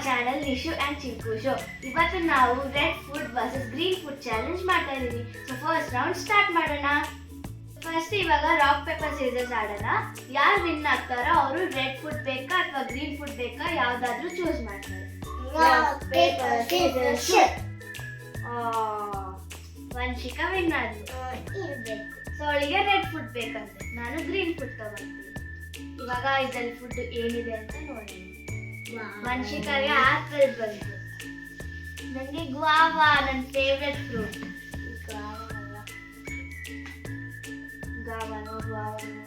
Channel Nishu and Chinku show. ಇವತ್ತು ನಾವು red food versus green food challenge ಮಾಡ್ತಾ ಇದೀವಿ. ಸೊ ಫಸ್ಟ್ ರೌಂಡ್ ಸ್ಟಾರ್ಟ್ ಮಾಡೋಣ. ಫಸ್ಟ್ ಇವಾಗ ರಾಕ್ ಪೇಪರ್ ಸೀಸರ್ಸ್ ಆಡೋಣ. ಯಾರು ವಿನ್ ಆಗ್ತಾರೋ ಅವರು ರೆಡ್ ಫುಡ್ ಬೇಕಾ ಅಥವಾ ಗ್ರೀನ್ ಫುಡ್ ಬೇಕಾ ಯಾವ್ದಾದ್ರು ಚೂಸ್ ಮಾಡ್ತಾರೆ. ರಾಕ್ ಪೇಪರ್ ಸೀಸರ್ಸ್ ಶಿಟ್. ವಂಶಿಕಾ ವಿನ್ ಆದ್ಲು. ಇರಬೇಕು. ಸೊ ಅವಳಿಗೆ ರೆಡ್ ಫುಡ್ ಬೇಕಂತೆ, ನಾನು ಗ್ರೀನ್ ಫುಡ್ ತಗೊಂತೀನಿ. ಇವಾಗ ಇದ್ರಲ್ಲಿ ಫುಡ್ ಏನಿದೆ ಅಂತ ನೋಡೋಣ. ವಂಶಿಕಾಗೆ ಆಪಲ್ ಬಂತು, ನನಗೆ ಗುವಾವಾ ನನ್ನ ಫೇವ್ರೆಟ್ ಫ್ರೂಟ್. ಗಾವಾನೋ ಗುವಾವಾನೋ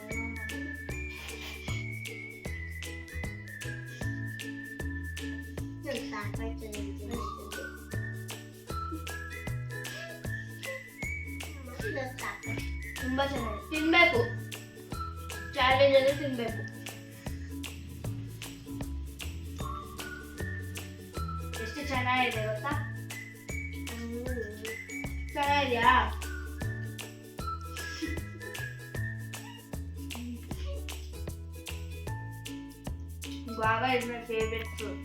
ತುಂಬಾ ಚೆನ್ನಾಗಿದೆ, ತಿನ್ಬೇಕು. ಚಾಲೆಂಜ್ ಅಲ್ಲಿ ತಿನ್ಬೇಕು. ಎಷ್ಟು ಚೆನ್ನಾಗಿದೆ ಗೊತ್ತಾ? ಚೆನ್ನಾಗಿದ್ಯಾ? Guava is my favorite fruit.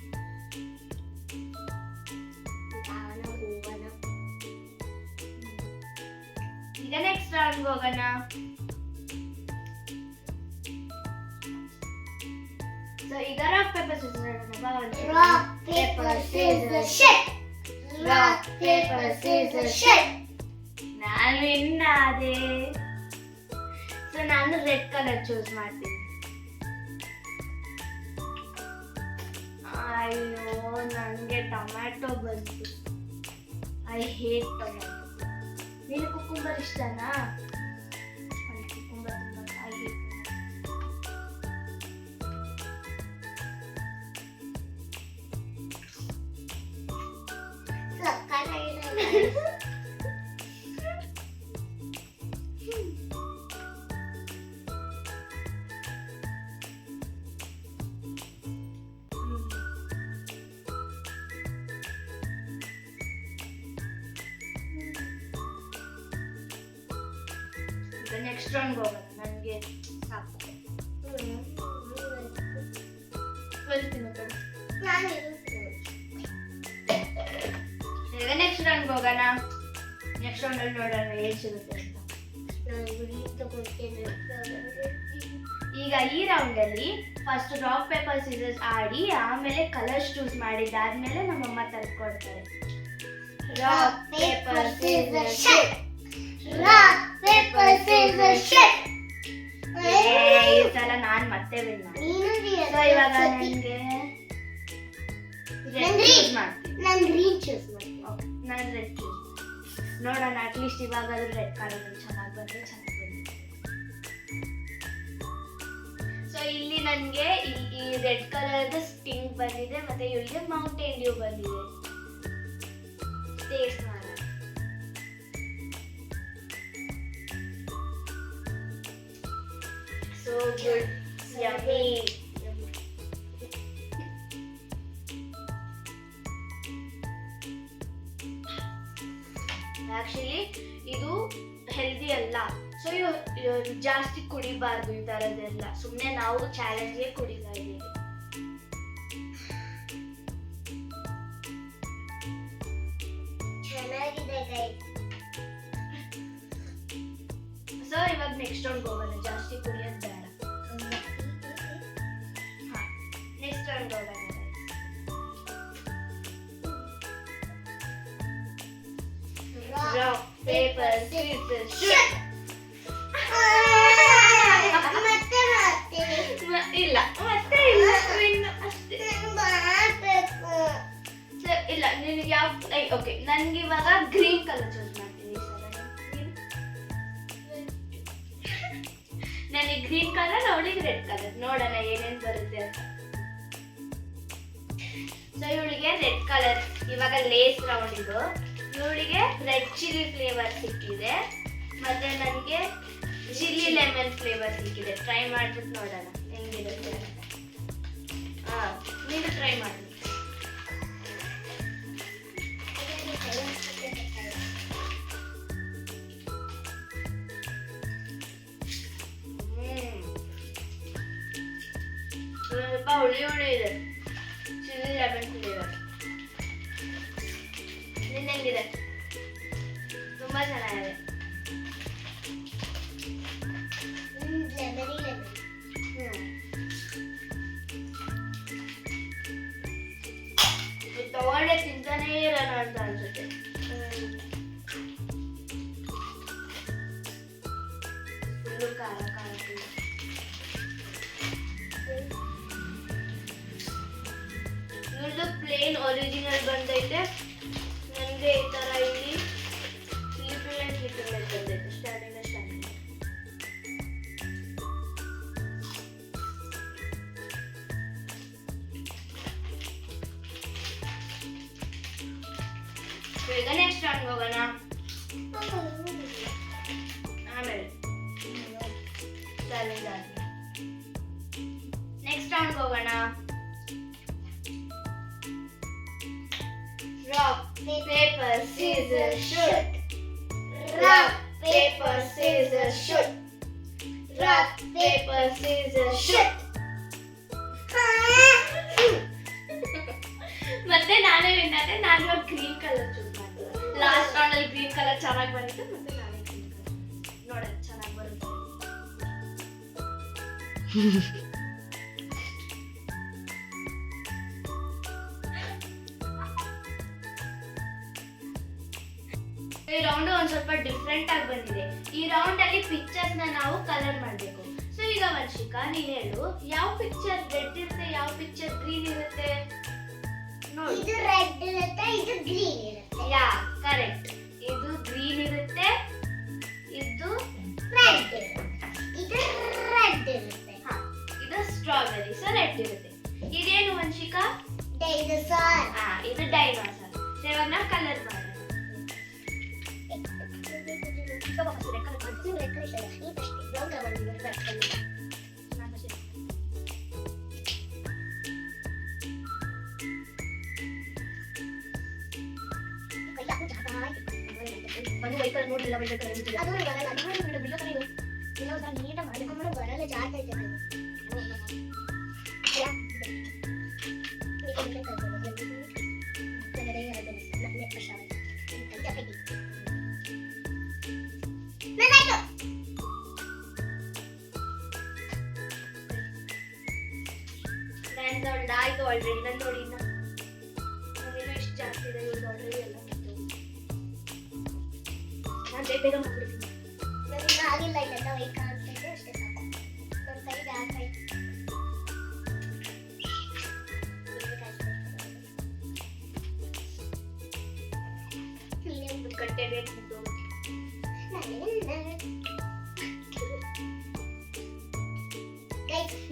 ಈಗ ನೆಕ್ಸ್ಟ್ ರೌಂಡ್ ಹೋಗೋಣ. ಸೊ ಈಗ rock paper scissors rock paper scissors shoot. Rock paper scissors shoot. ನಾನು ವಿನ್ ಆದೆ. ಸೊ ನಾನು ರೆಡ್ ಕಲರ್ ಚೂಸ್ ಮಾಡ್ತೀನಿ. ಅಯ್ಯೋ ನನಗೆ ಟೊಮ್ಯಾಟೊ ಬಂತು. I hate tomato. ನೀನು ಕುಕುಂಬರ್ ಇಷ್ಟನಾ? ಕುಕುಂಬರ್ ತುಂಬ ಐ ಹೇಟ್. ನೆಕ್ಸ್ಟ್ ರೌಂಡ್ ಹೋಗೋಣ. ನನಗೆ ಸಾಕು. ಈಗ ನೆಕ್ಸ್ಟ್ ರೌಂಡ್ ಹೋಗೋಣ. ನೆಕ್ಸ್ಟ್ ರೌಂಡ್ ಅಲ್ಲಿ ನೋಡೋಣ ಏನ್ ಸಿಗುತ್ತೆ ಅಂತ. ಈಗ ಈ ರೌಂಡ್ ಅಲ್ಲಿ ಫಸ್ಟ್ ರಾಕ್ ಪೇಪರ್ ಸೀಸರ್ಸ್ ಆಡಿ ಆಮೇಲೆ ಕಲರ್ಸ್ ಚೂಸ್ ಮಾಡಿದ್ದಾದ್ಮೇಲೆ ನಮ್ಮಮ್ಮ ತಂದ್ಕೊಡ್ತಾರೆ. Rock paper scissors shoot. Rock paper scissors ಶಿಟ್. ಈ ಸಲ ನಾನ್ ಮತ್ತೆ ವಿನ್ ಮಾಡ್ತೀನಿ. ಸೊ ಇವಾಗ ನನಗೆ ರೆಡ್ ಚೂಸ್ ಮಾಡ್ತೀನಿ. ನಾನು ಗ್ರೀನ್ ಚೂಸ್ ಮಾಡ್ತೀನಿ. ನಾನು ರೆಡ್ ಚೂಸ್ ನೋಡೋಣ. ಅಟ್ಲೀಸ್ಟ್ ಇವಾಗಾದ್ರೂ ರೆಡ್ ಕಲರ್ ಚೆನ್ನಾಗಿ ಬಂದ್ರೆ ಚೆನ್ನಾಗಿ ಬಂದಿದೆ. ಸೊ ಇಲ್ಲಿ ನನಗೆ ಈ ರೆಡ್ ಕಲರ್ದು ಸ್ಟಿಂಗ್ ಬಂದಿದೆ, ಮತ್ತೆ ಇವಳಿಗೆ ಮೌಂಟೇನ್ ಡ್ಯೂ ಬಂದಿದೆ. ಟೇಸ್ಟ್ ಮಾಡೋಣ. So good, yummy. ಆಕ್ಚುಲಿ ಇದು ಹೆಲ್ದಿ ಅಲ್ಲ. ಸೊ ಜಾಸ್ತಿ ಕುಡಿಬಾರ್ದು ಈ ತರದೆಲ್ಲ. ಸುಮ್ಮನೆ ನಾವು ಚಾಲೆಂಜ್ಗೆ ಕುಡಿತಾ ಇದ್ದೀವಿ. ಚೆನ್ನಾಗಿದೆ ಗೈಸ್. ಸೊ ಇವಾಗ ನೆಕ್ಸ್ಟ್ ರೌಂಡ್ ಹೋಗೋಣ. ಜಾಸ್ತಿ ಕುಡಿಯೋದು ಬೇಡ. ನೆಕ್ಸ್ಟ್ ರೌಂಡ್ ಹೋಗೋಣ. ರಾಕ್ ಪೇಪರ್ ಸೀಸರ್ಸ್ ಶಿಟ್. ಮತ್ತೆ ಮಾಡ್ತೀನಿ. ಇಲ್ಲ ಮತ್ತೆ ಇಲ್ಲ ಇನ್ನು ಅಷ್ಟೇ. ಸೊ ಇಲ್ಲ ನಿನಗೆ ಯಾವ ಓಕೆ. ನನ್ಗೆ ಇವಾಗ ಗ್ರೀನ್ ಕಲರ್ ಚೂಸ್ ಮಾಡ್ತೀನಿ ಈ ಸಲ. ನನಗೆ ಗ್ರೀನ್ ಕಲರ್, ಅವಳಿಗೆ ರೆಡ್ ಕಲರ್. ನೋಡೋಣ ಏನೇನು ಬರುತ್ತೆ ಅಂತ. ಸೊ ಇವಳಿಗೆ ರೆಡ್ ಕಲರ್ ಇವಾಗ ಲೇಸ್ ರೌಂಡ್ ಇದು. ಇವಳಿಗೆ ರೆಡ್ ಚಿಲ್ಲಿ ಫ್ಲೇವರ್ ಸಿಕ್ಕಿದೆ, ಮತ್ತೆ ನನಗೆ ಚಿಲ್ಲಿ ಲೆಮನ್ ಫ್ಲೇವರ್ ಸಿಕ್ಕಿದೆ. ಟ್ರೈ ಮಾಡ್ಬಿಟ್ಟು ನೋಡೋಣ ಹೆಂಗಿರುತ್ತೆ. ನೀನು ಟ್ರೈ ಮಾಡಿ. ಸ್ವಲ್ಪ ಹುಳಿ ಹುಳಿ ಇದೆ. Lemon flavour. ನಿನ್ನೆಂಗಿದೆ? ತುಂಬಾ ಚೆನ್ನಾಗಿದೆ. ತಗೊಂಡೆ ತಿಂತಾನೇ ಇರೋಣ ಅಂತ ಅನ್ಸುತ್ತೆ. ಫುಲ್ಲು ಖಾರ ಖಾರ. ಇವ್ರದ್ದು ಪ್ಲೇನ್ ಒರಿಜಿನಲ್ ಬಂದೈತೆ. ನನಗೆ ಈ ಥರ ಇಲ್ಲಿ ಸ್ಲೀಪಿಂಗ್ ಬಂದೈತೆ. ಸ್ಟಾರ್ಟಿಂಗ್ ಈಗ ನೆಕ್ಸ್ಟ್ ರೌಂಡ್ ಹೋಗೋಣ. ಆಮೇಲೆ ನೆಕ್ಸ್ಟ್ ರೌಂಡ್ ಹೋಗೋಣ. Rock paper scissor shoot. Rock paper scissor shoot. Rock paper scissor shoot. ಮತ್ತೆ ನಾನೇ ವಿನ್ ಆದೆ. ನಾನು ಇವಾಗ ಗ್ರೀನ್ ಕಲರ್ ಚೂಸ್ ಮಾಡಿದೆ. ಲಾಸ್ಟ್ ರೌಂಡ್ ಅಲ್ಲಿ ಗ್ರೀನ್ ಕಲರ್ ಚೆನ್ನಾಗಿ ಬಂದಿತ್ತು. ಮತ್ತೆ ನಾನೇ ಗ್ರೀನ್ ಕಲರ್ ನೋಡೋಣ ಚೆನ್ನಾಗಿ ಬರುತ್ತೆ. ಈ ರೌಂಡ್ ಒಂದ್ ಸ್ವಲ್ಪ ಡಿಫ್ರೆಂಟ್ ಆಗಿ ಬಂದಿದೆ. ಈ ರೌಂಡ್ ಅಲ್ಲಿ ಪಿಕ್ಚರ್ಸ್ ನಾವು ಕಲರ್ ಮಾಡಬೇಕು. ಸೊ ಈಗ ವಂಶಿಕಾ ನೀನ್ ಹೇಳು, ಯಾವ ಪಿಕ್ಚರ್ ರೆಡ್ ಇರುತ್ತೆ, ಯಾವ ಪಿಕ್ಚರ್ ಗ್ರೀನ್ ಇರುತ್ತೆ? ಇದು ರೆಡ್ ಇರುತ್ತೆ, ಇದು ಗ್ರೀನ್ ಇರುತ್ತೆ. ಯಾ ಕರೆಕ್ಟ್. ಇದು ಗ್ರೀನ್ ಇರುತ್ತೆ, ಇದು ರೆಡ್ ಇರುತ್ತೆ. ಇದು ರೆಡ್ ಇರುತ್ತೆ. ಹಾ, ಇದು ಸ್ಟ್ರಾಬೆರಿ. ಸೊ ರೆಡ್ ಇರುತ್ತೆ. ಇದೇನು ವಂಶಿಕಾ? ಡೈನೋಸಾರ್. ಹಾ, ಇದು ಡೈನೋಸಾರ್. ಇವಾಗ ನಾವು ಕಲರ್ ಮಾಡೋಣ. ಆಯ್ತು ಆಲ್ರೆಡಿ. ನಾನು ನೋಡಿ ನಾನೇನೋ ಇಷ್ಟು ಜಾಸ್ತಿ ಇದೆ. ಇವ್ರದ್ದು ಆಲ್ರೆಡಿ ಎಲ್ಲ ನಾನು ಬೇಗ ಮಾಡ್ಬಿಡ್ತೀನಿ. ನನಗೆ ಆಗಿಲ್ಲ, ಇದೆಲ್ಲ ವೈಕ್ ಆಗ್ತೈತೆ ಅಷ್ಟೇ ಸಾಕು. ನನ್ನ ಕೈಗೆ ಆಗ್ತೈತೆ. ಇನ್ನೊಂದು ಕಟ್ಟೆ ಬೇಕಿತ್ತು.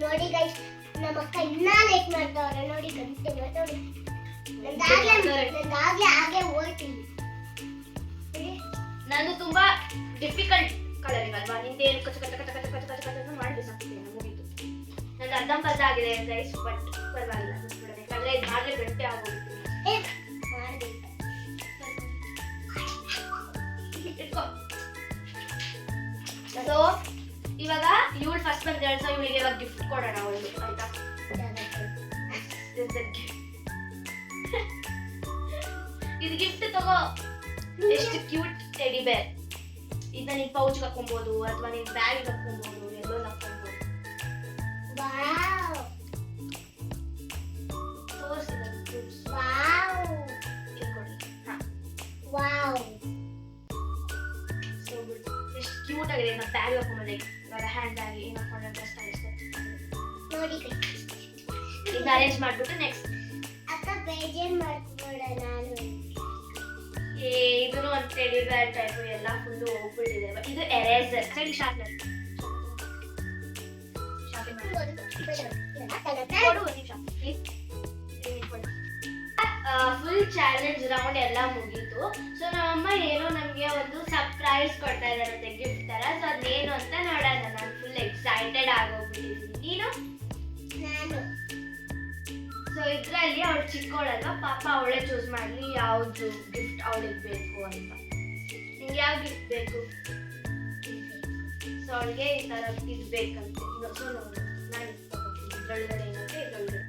ನೋಡಿ ಗೈಸ್, ನಮ್ಮ ಅಕ್ಕ ಇನ್ನ ಲೇಟ್ ಮಾಡ್ತಾವ್ರೆ. ನೋಡಿ ಗಂಟೆ ನೋಡಿ, ನಂದಾಗ್ಲೇ ಹಾಗೆ ಹೋಗ್ತೀನಿ. ನಾನು ತುಂಬಾ ಡಿಫಿಕಲ್ಟ್ ಕಲರಿಂಗ್ ಅಲ್ವಾ? ನಿಂದೇನು ಕಚ ಕಚ ಕಚ ಕಚ ಕಚ ಕಚ ಕಚ ಮಾಡಿ ಸಾಕ್ತೇನೆ. ಮುಗೀತು. ನಂದು ಅರ್ಧಂಬರ್ಧ ಆಗಿದೆ ಗೈಸ್, ಬಟ್ ಪರವಾಗಿಲ್ಲ. ಯಾಕಂದ್ರೆ ಇದು ಮಾಡ್ರೆ ಗಂಟೆ ಆಗೋಗ್ತೀನಿ. ಸೊ ಇವಾಗ ಇವಳು ಫಸ್ಟ್ ಬಂದಿದ್ದಾಳೆ. ಸೊ ಇವಳಿಗೆ ಇವಾಗ ಗಿಫ್ಟ್ ಕೊಡೋಣ ಅವಳು, ಆಯ್ತಾ? ಇದು ಗಿಫ್ಟ್ ತಗೋ. ಎಷ್ಟು ಕ್ಯೂಟ್ ಟೆಡಿ ಬೇರ್. ಇದನ್ನ ನೀನ್ ಪೌಚ್ ಹಾಕೊಬಹುದು ಅಥವಾ ನೀನ್ ಬ್ಯಾಗ್ ಹಾಕೊಬಹುದು, ಎಲ್ಲೋ ಹಾಕೊಬಹುದು. ವಾವ್ ತೋರಿಸಿದ ವಾವ್ ಇಟ್ಕೊಳ್ಳಿ. ಹಾ, ವಾವ್ ಸೊ ಎಷ್ಟು ಕ್ಯೂಟ್ ಆಗಿದೆ. ನಾ ಬ್ಯಾಗ್ ಹಾಕೊಂಬಂದೆ. ಇವಾಗ ಹ್ಯಾಂಡ್ ಬ್ಯಾಗ್ ಏನು ಹಾಕೊಂಡ್ರೆ ಬೆಸ್ಟ್ ಆಗುತ್ತೆ ನೋಡಿ. ಇದನ್ನ ಅರೇಂಜ್ ಮಾಡ್ಬಿಟ್ಟು ನೆಕ್ಸ್ಟ್ ಅಕ್ಕ ಬೇಜಾರ್ ಮಾಡ್ಕೊಬೇಡ. ನಾನು ಇದನ್ನು ಒಂದು ಟೆಡಿ ಬೇರ್ ಟೈಪ್ ಎಲ್ಲ ಫುಲ್ಲು ಹೋಗ್ಬಿಟ್ಟಿದೆ. ಇದು ಎರೇಸರ್. ಸರಿ, ಶಾರ್ಪ್ನರ್ ಫುಲ್ ಚಾಲೆಂಜ್ ರೌಂಡ್ ಎಲ್ಲ ಮುಗೀತು. ಸೊ ನಮ್ಮಮ್ಮ ಏನೋ ನಮಗೆ ಒಂದು ಸರ್ಪ್ರೈಸ್ ಕೊಡ್ತಾ ಇದಾರಂತೆ, ಗಿಫ್ಟ್ ತರ. ಸೊ ಅದೇನು ಅಂತ ನೋಡೋಣ. ನಾನು ಫುಲ್ ಎಕ್ಸೈಟೆಡ್ ಆಗೋಗ್ಬಿಟ್ಟಿದ್ದೀನಿ. ನೀನು? ನಾನು ಸೊ ಇದ್ರಲ್ಲಿ ಅವಳು ಚಿಕ್ಕವಳಲ್ವಾ, ಪಾಪ ಅವಳೇ ಚೂಸ್ ಮಾಡ್ಲಿ ಯಾವ್ದು ಗಿಫ್ಟ್ ಅವಳಿಗೆ ಬೇಕು ಅಂತ. ನಿಂಗೆ ಯಾವ ಗಿಫ್ಟ್ ಬೇಕು? ಸೊ ಅವಳಿಗೆ ಈ ತರ ಇದು ಬೇಕಂತೆ. ಸೊ ನೋಡು, ನಾನು ಇದ್ರೊಳಗಡೆ ಏನಂತೆ, ಇದ್ರೊಳಗಡೆ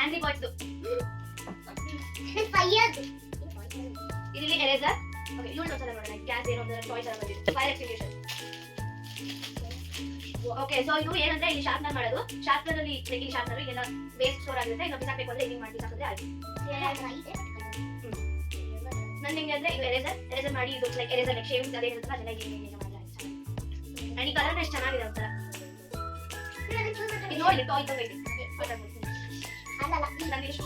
ಆಂಗ್ರಿ ಬರ್ಡ್ಸ್ ಫೈರ್ ಇಲ್ಲಿ ಎರೇಸರ್. ಓಕೆ ಇಲ್ಲೊಂದು ಸಲ ನೋಡೋಣ. ಗ್ಯಾಸ್ ಏನೋ ಒಂದು ಟಾಯ್ಸ್ ಅಲ್ಲ ಬಂದಿದೆ. Fire extinguisher. ಓಕೆ ಸೊ ಇದು ಏನಂದ್ರೆ ಇಲ್ಲಿ ಶಾರ್ಪ್ನರ್ ಮಾಡೋದು. ಶಾರ್ಪ್ನರ್ ಅಲ್ಲಿ ಇಲ್ಲಿ ಶಾರ್ಪ್ನರ್ ಇದೆಲ್ಲ ವೇಸ್ಟ್ ಸ್ಟೋರ್ ಆಗುತ್ತೆ. ಈಗ ಬಿಸಾಕಬೇಕು ಅಂದ್ರೆ ಹಿಂಗೆ ಮಾಡಿ ಬಿಸಾಕಿದ್ರೆ ಆಯ್ತು. ನನ್ನ ಹೆಂಗೆ ಅಂದ್ರೆ ಇದು ಎರೇಸರ್ ಮಾಡಿ ಇದು ಲೈಕ್ ಎರೇಸರ್ ಲೈಕ್ ಶೇವಿಂಗ್ ಅದೇ ಇರುತ್ತಲ್ಲ ಅದೆಲ್ಲ ಹಿಂಗೆ ಮಾಡಿ ಆಯ್ತು. ಅಂಡ್ ಈ ಕಲರ್ ಎಷ್ಟು ಚೆನ್ನಾಗಿದೆ ಒಂಥರ. ಇದು ನೋಡಿ ಟಾಯ್ ತಗೋಬೇಕು. ನನಗೆ ಇಷ್ಟ.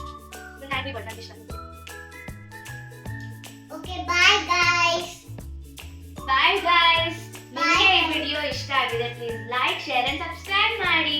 ನನ್ನ ಹ್ಯಾಪಿ ಬರ್ಡ್ ನನಗೆ ಇಷ್ಟ. Okay bye guys. Bye guys. ನಿಮಗೆ ಈ ವಿಡಿಯೋ ಇಷ್ಟ ಆಗಿದೆ please like share and subscribe ಮಾಡಿ.